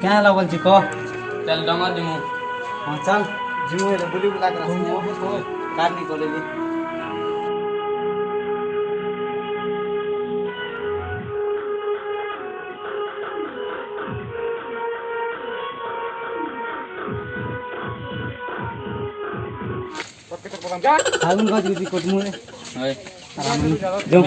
क्या ला बोल को चल डंगा दिमु हाँ चल जिमु हेरे बुली बुला कर कार निकलेली फागुन गज बिबी कोटमु रे हाय जो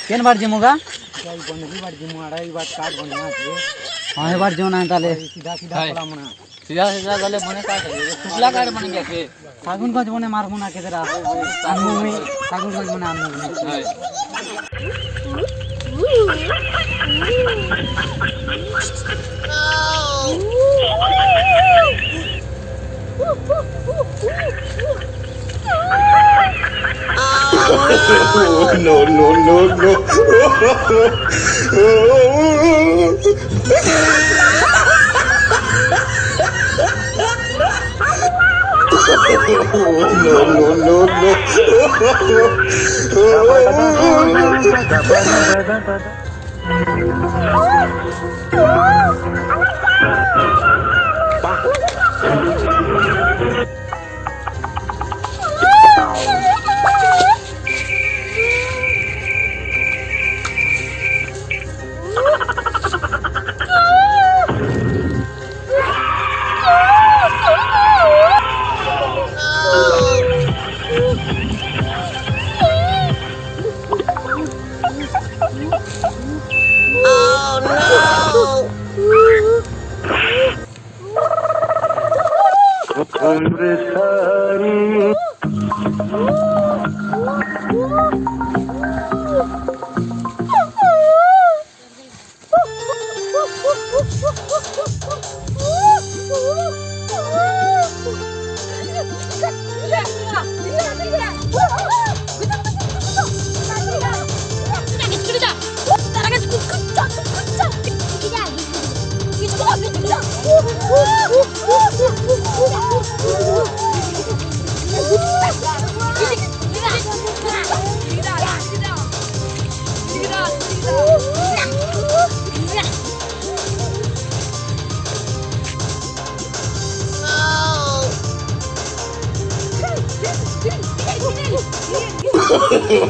केन बार जिमुगा चल बंदली बार जिमु आड़ा ई बात काट बनिया छे हां ए बार जोना ताले सीधा सीधा पड़ा मना सीधा सीधा गले बने काट शुक्ला काट बन गया के फागुन गज बने मार मुना के तेरा आमु में फागुन गज बने आमु में हाय no, no, no, no.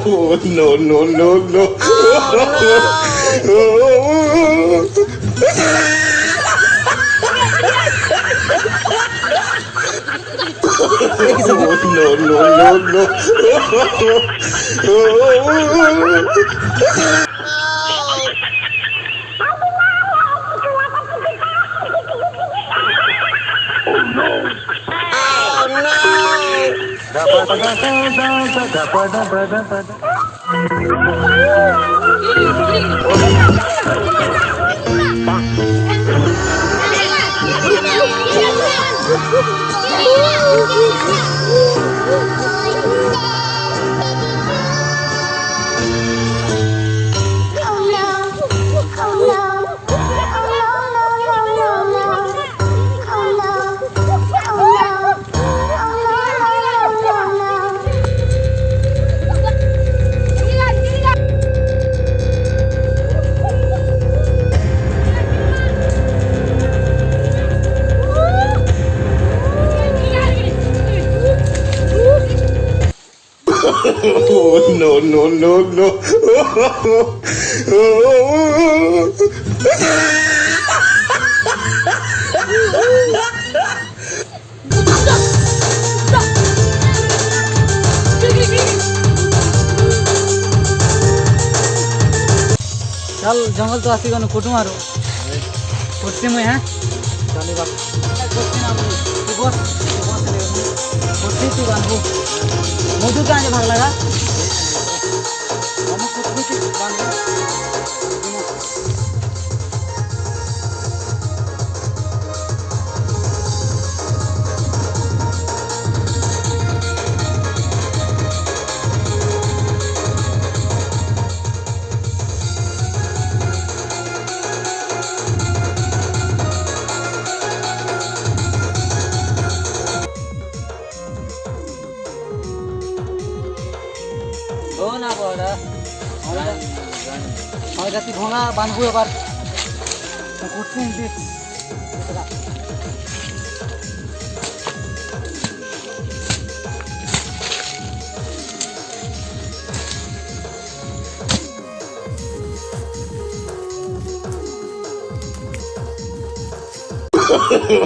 No, no, no, no, no, no. No, no, no, no. No, no, no, no. चल जंगल तो आसी गनु कोटु मारो कोटसे म यहाँ चले बाप कोटसे ना तू बस कोटसे तू गानबो মধু কাজে ভাগ লাগা আমি কুকুরকে বাঁধবো ও না বড়া আমি রাতি ভোঙা বাঁধবো এবার করতে দেখ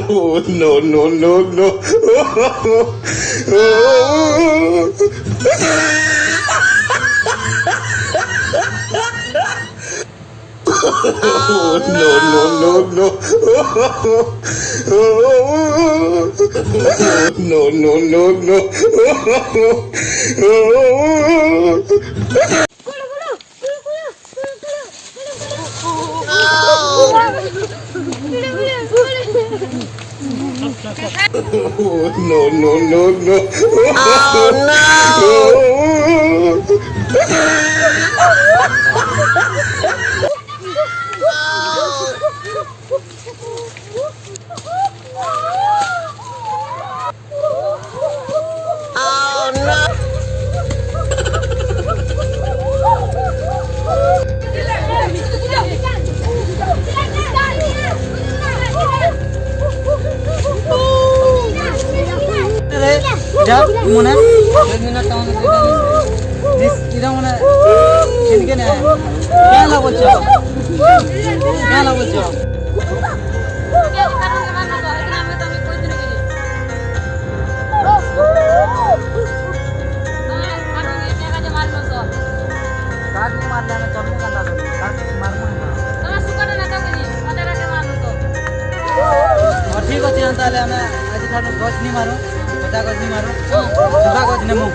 Oh, no, no, no, no. Oh, no, no, no, no. No, no, no, no. Oh, no, no, no, no. Oh, no. যা মনে মিনিট টাউন এটা মনে এদিকে না কেন বলছো কেন বলছো কাজ নিয়ে মারলে আমি জন্ম কাটা কাজ মারবো না ঠিক আছে তাহলে আমি আজ ঠাকুর গছ নি মারো ওটা গছ নি মারো দুটা গছ নেমু